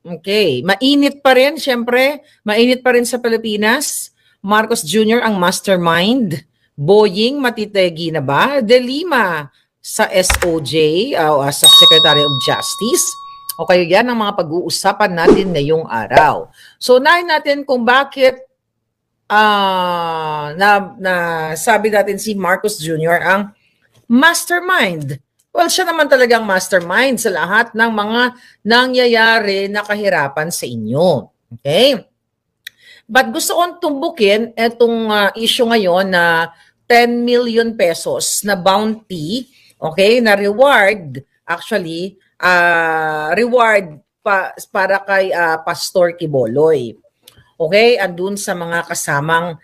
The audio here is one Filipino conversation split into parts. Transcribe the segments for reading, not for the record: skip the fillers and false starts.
Okay, mainit pa rin, syempre. Mainit pa rin sa Pilipinas. Marcos Jr. ang mastermind. Boying, matitegi na ba? De Lima sa SOJ, sa Secretary of Justice. O kayo yan ang mga pag-uusapan natin ngayong araw. So, unahin natin kung bakit sabi natin si Marcos Jr. ang mastermind. Well, siya naman talagang mastermind sa lahat ng mga nangyayari na kahirapan sa inyo. Okay? But gusto kong tumbukin itong issue ngayon na 10 million pesos na bounty, okay, na reward, actually, reward para kay Pastor Quiboloy. Okay, andun sa mga kasamang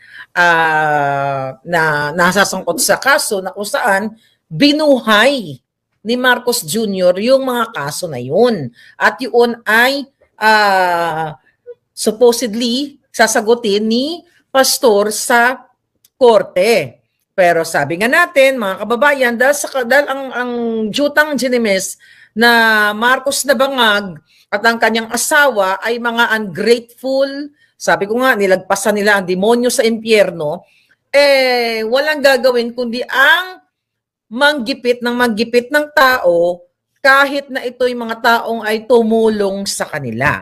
na nasasangkot sa kaso na kung saan binuhay ni Marcos Jr. yung mga kaso na yun. At yun ay supposedly sasagutin ni Pastor sa korte. Pero sabi nga natin, mga kababayan, dahil ang jutang Ginemes na Marcos na bangag at ang kanyang asawa ay mga ungrateful, sabi ko nga, nilagpasan nila ang demonyo sa impyerno, walang gagawin kundi ang manggipit ng tao kahit na ito'y mga taong ay tumulong sa kanila.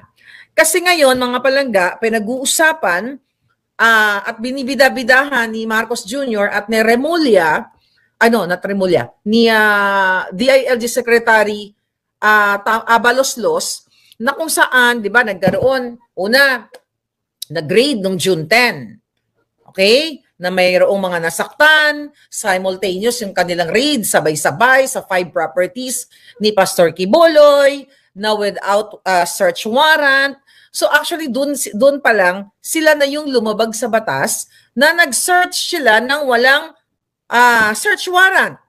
Kasi ngayon, mga palangga, pinag-uusapan at binibida-bidahan ni Marcos Jr. at ni Remulla, ni DILG Secretary Abalos-Los, na kung saan, di ba, nagkaroon, nag-grade noong June 10. Okay? Na mayroong mga nasaktan, simultaneous yung kanilang raid, sabay-sabay sa 5 properties ni Pastor Quiboloy, na without search warrant. So actually, dun pa lang, sila na yung lumabag sa batas na nag-search sila ng walang search warrant.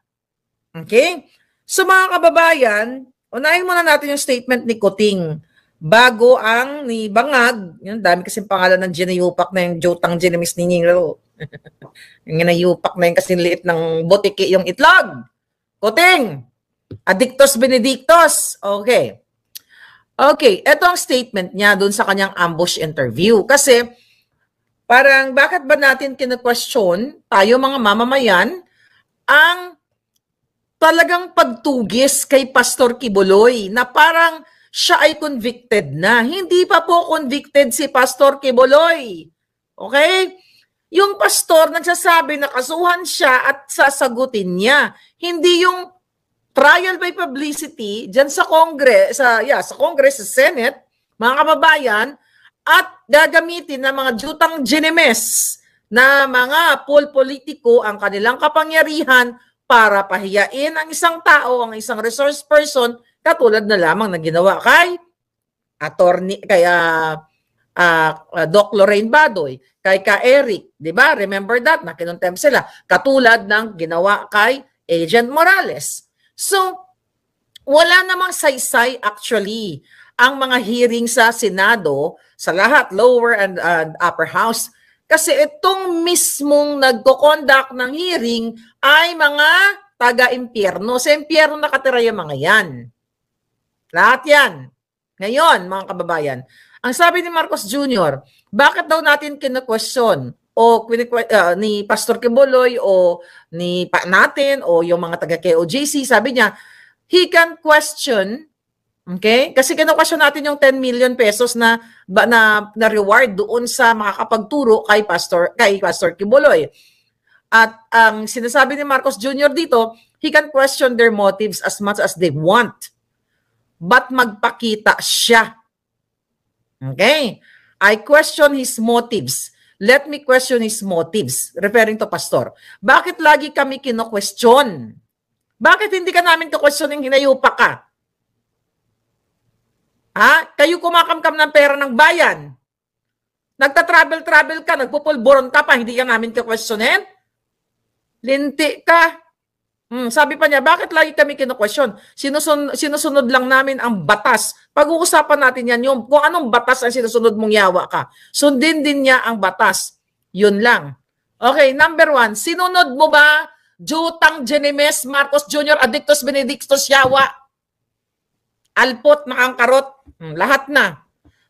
Okay? So mga kababayan, unahin muna natin yung statement ni Kuting. Bago ang ni Bangag, yun, dami kasing pangalan ng ginayupak na yung Jotang Ginemes ni Ningro. Yung ginayupak na yung kasing liit ng botiki yung itlog. Kuting! Adictos Benedictos. Okay. Okay, ito ang statement niya dun sa kanyang ambush interview. Kasi parang bakit ba natin kina-question tayo mga mamamayan ang talagang pagtugis kay Pastor Quiboloy na parang siya ay convicted na. Hindi pa po convicted si Pastor Quiboloy. Okay? Yung pastor nagsasabi na kasuhan siya at sasagutin niya. Hindi yung trial by publicity dyan sa Congress, sa Senate, mga kababayan, at gagamitin ng mga jutang Ginemes na mga politiko ang kanilang kapangyarihan para pahiyain ang isang tao, ang isang resource person, katulad na lamang na ginawa kay Doc Lorraine Badoy, kay Eric, di ba? Remember that, na kinontempt sila. Katulad ng ginawa kay Agent Morales. So, wala namang saysay actually ang mga hearing sa Senado, sa lahat, lower and upper house. Kasi itong mismong nagko-conduct ng hearing ay mga taga-impyerno. Sa impyerno nakatira yung mga yan. Lahat yan. Ngayon, mga kababayan, ang sabi ni Marcos Jr., bakit daw natin kina-question ni Pastor Quiboloy o ni natin o yung mga taga-KOJC, sabi niya, he can question, okay? Kasi kina-question natin yung 10 million pesos na reward doon sa makakapagturo kay Pastor Quiboloy. At ang sinasabi ni Marcos Jr. dito, he can question their motives as much as they want. But magpakita siya. Okay? I question his motives. Let me question his motives. Referring to Pastor. Bakit lagi kami kino-question? Bakit hindi ka namin ka-question yung hinayupa ka? Ha? Kayo kumakamkam ng pera ng bayan. Nagta-travel ka, nagpupulburon ka pa, hindi ka namin ka-questionin? Linti ka. Sabi pa niya, bakit lagi kami kino-question? Sinusunod lang namin ang batas. Pag-uusapan natin yan yung kung anong batas ang sinusunod mong yawa ka. Sundin din niya ang batas. Yun lang. Okay, number 1, sinunod mo ba Jutang Ginemes, Marcos Jr., Adictos Benedictos, yawa? Alpot, nakangkarot, lahat na.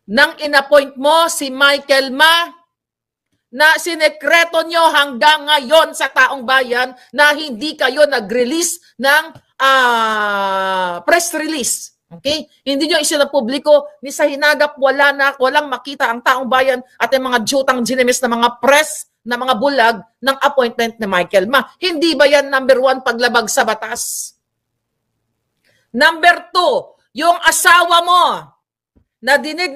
nang inappoint mo si Michael Ma na sinekreto nyo hanggang ngayon sa taong bayan na hindi kayo nag-release ng press release. Okay? Hindi nyo isinapubliko ni sa hinagap walang makita ang taong bayan at yung mga jutang ginemis na mga press na mga bulag ng appointment ni Michael Ma. Hindi ba yan number 1 paglabag sa batas? Number 2, yung asawa mo na dinig,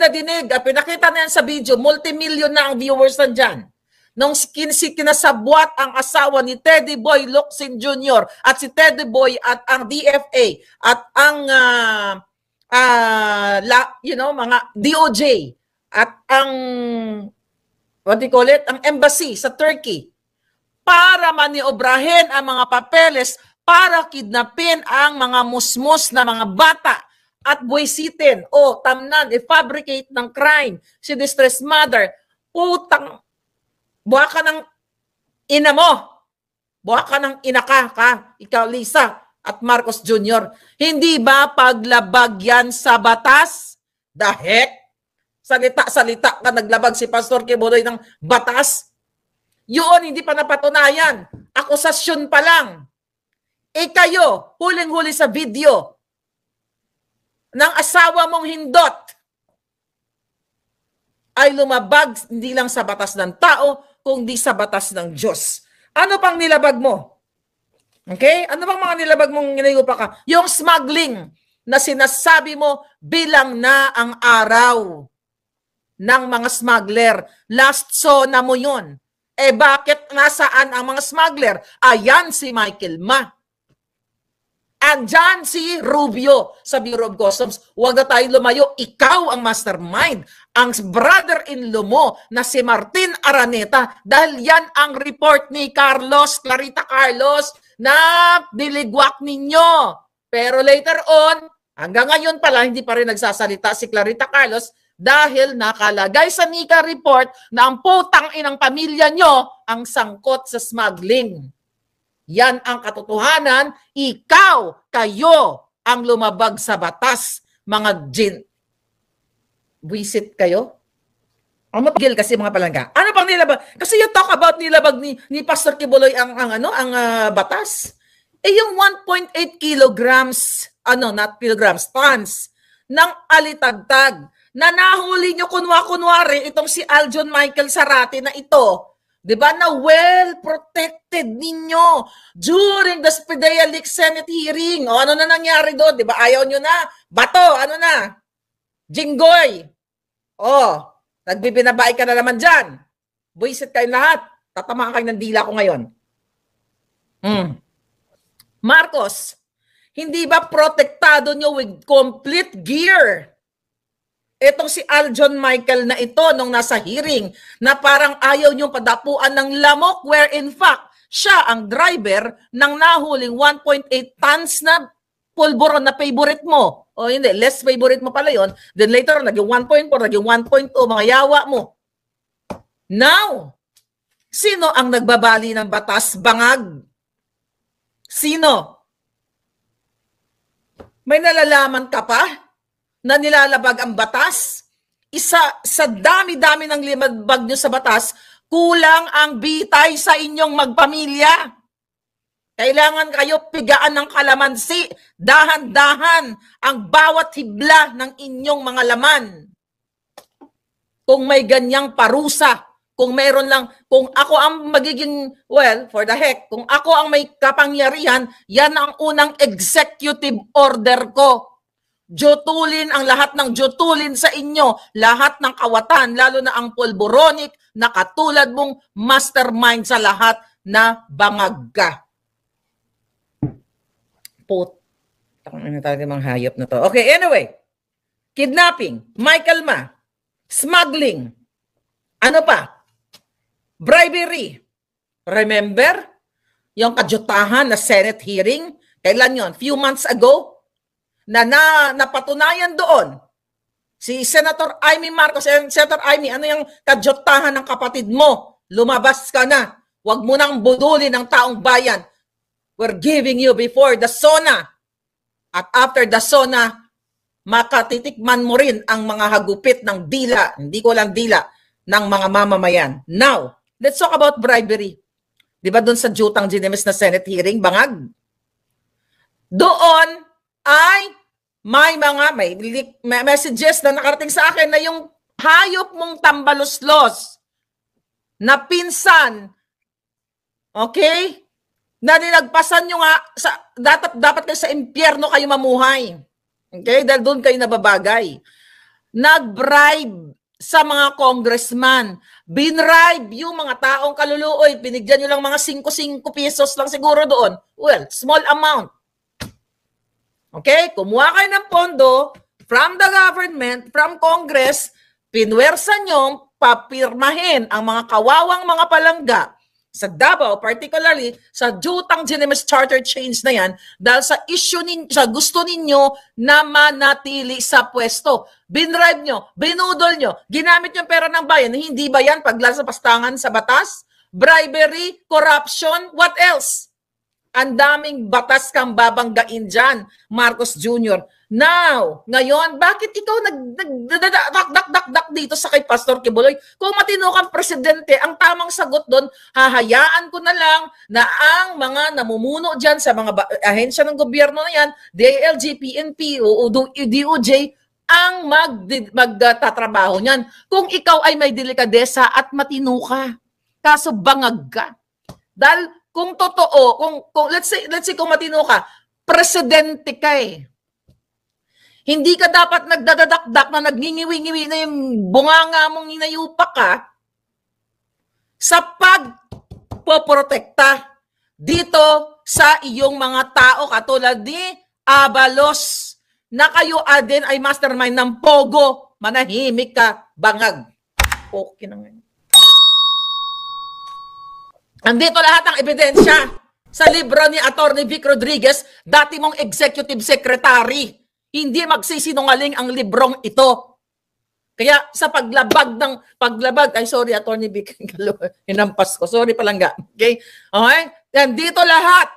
pinakita na yan sa video, multimillion na ang viewers na dyan. Nung kinasabwat ang asawa ni Teddy Boy Locsin Jr. at si Teddy Boy at ang DFA at ang mga DOJ at ang ang embassy sa Turkey para maniobrahin ang mga papeles para kidnapin ang mga musmus na mga bata at buwisitin o tamnan, i-fabricate ng crime si distressed mother. Putang, buha ka ng ina mo. Buha ka ng ina ka, ikaw Lisa at Marcos Jr. Hindi ba paglabag yan sa batas? The heck? Salita ka naglabag si Pastor Kibuloy ng batas? Yun, hindi pa napatunayan. Akusasyon pa lang. Kayo, huling-huli sa video ng asawa mong hindot ay lumabag hindi lang sa batas ng tao, kundi sa batas ng Diyos. Ano pang nilabag mo? Okay? Ano pang mga nilabag mong ginayupa ka? Yung smuggling na sinasabi mo bilang na ang araw ng mga smuggler. Last na mo yun. Bakit nasaan ang mga smuggler? Ayan si Michael Ma. Andyan si Rubio sa Bureau of Customs. Huwag na tayong lumayo. Ikaw ang mastermind. Ang brother-in-law mo na si Martin Araneta. Dahil yan ang report ni Clarita Carlos na diligwak ninyo. Pero later on, hanggang ngayon pala, hindi pa rin nagsasalita si Clarita Carlos dahil nakalagay sa Nika report na ang putang inang pamilya nyo ang sangkot sa smuggling. Yan ang katotohanan. Kayo ang lumabag sa batas, mga Buisit kayo? Ang mapagil kasi mga palangga. Ano pang nilabag? Kasi you talk about nilabag ni Pastor Kibuloy ang batas. Yung 1.8 kilograms, not kilograms, tons ng alitagtag na nahuli nyo kunwari itong si Aljon Michael Sarate na ito. Diba na well-protected ninyo during the Spedea Leak Senate hearing. O ano na nangyari doon? Diba ayaw nyo na? Bato, ano na? Jinggoy. O, nagbibinabae ka na naman dyan. Buisit kayo lahat. Tatamaan kayo ng dila ko ngayon. Marcos, hindi ba protektado nyo with complete gear? Itong si Aljon Michael na ito nung nasa hearing na parang ayaw niyong padapuan ng lamok where in fact siya ang driver ng nahuling 1.8 tons na pulburon na favorite mo. O hindi, less favorite mo pala yon. Then later, naging 1.4, naging 1.2, mga yawa mo. Now, sino ang nagbabali ng batas? Bangag? Sino? May nalalaman ka pa na nilalabag ang batas? Isa sa dami-dami ng limabag nyo sa batas, kulang ang bitay sa inyong magpamilya. Kailangan kayo pigaan ng kalamansi, dahan-dahan ang bawat hibla ng inyong mga laman. Kung may ganyang parusa, kung meron lang, kung ako ang magiging, for the heck, kung ako ang may kapangyarihan, yan ang unang executive order ko. Jutulin ang lahat ng jutulin sa inyo, lahat ng kawatan, lalo na ang pulboronic na katulad mong mastermind sa lahat na bangag ka. Ano talaga mga hayop na to. Okay, anyway. Kidnapping, Michael Ma, smuggling, ano pa? Bribery. Remember? Yung kadyutahan na Senate hearing, kailan yon? Few months ago? Na napatunayan doon si Senator Amy Marcos. Senator Amy, ano yung kadyotahan ng kapatid mo? Lumabas ka na. Huwag mo nang budulin ng taong bayan. We're giving you before the SONA. At after the SONA, makatitikman mo rin ang mga hagupit ng dila, hindi ko lang dila, ng mga mamamayan. Now, let's talk about bribery. Di ba doon sa Jutang Ginemes na Senate hearing, bangag? Doon ay may messages na nakarating sa akin na yung hayop mong tambaluslos na pinsan, okay? Na nilagpasan nyo nga, dapat kayo sa impyerno kayo mamuhay. Okay? Dahil doon kayo nababagay. Nag-bribe sa mga congressman. Binribe yung mga taong kaluluoy. Binigyan nyo lang mga 5 pesos lang siguro doon. Well, small amount. Okay? Kumuha kayo ng pondo from the government, from Congress, pinwersa nyo, papirmahin ang mga kawawang mga palangga sa Davao, particularly sa Jutang Ginemes Charter Change na yan, dahil sa issue sa gusto ninyo na manatili sa pwesto. Binribe nyo, binudol nyo, ginamit yung pera ng bayan, hindi ba yan paglasapastangan sa batas? Bribery, corruption, what else? Ang daming batas kang babanggain dyan, Marcos Jr. Now, ngayon, bakit ikaw nagdadakdak dito sa kay Pastor Kibuloy? Kung matino kang presidente, ang tamang sagot doon, hahayaan ko na lang na ang mga namumuno dyan sa mga ahensya ng gobyerno na yan, DILG, PNP, o DOJ, ang magtatrabaho niyan. Kung ikaw ay may delikadesa at matino ka, kaso bangag ka. Dahil kung totoo, kung let's say kung matino ka, presidente ka eh. Hindi ka dapat nagdadakdak na nagngingiwi-ngiwi na yung bunganga mong inayupak ka sa pagpoprotekta dito sa iyong mga tao katulad ni Abalos na kayo din ay mastermind ng Pogo. Manahimik ka, bangag. Okay na ngayon. Andito lahat ang ebidensya sa libro ni Atty. Vic Rodriguez, dati mong executive secretary. Hindi magsisinungaling ang librong ito. Kaya sa paglabag, ay sorry, Atty. Vic, hinampas ko. Sorry palangga. Okay? Okay? Andito lahat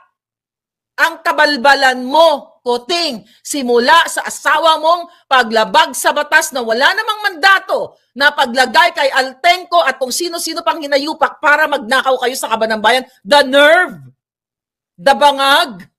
ang kabalbalan mo, Kuting, simula sa asawa mong paglabag sa batas na wala namang mandato na paglagay kay Altenco at kung sino-sino pang hinayupak para magnakaw kayo sa Kabanang Bayan. The nerve, the bangag,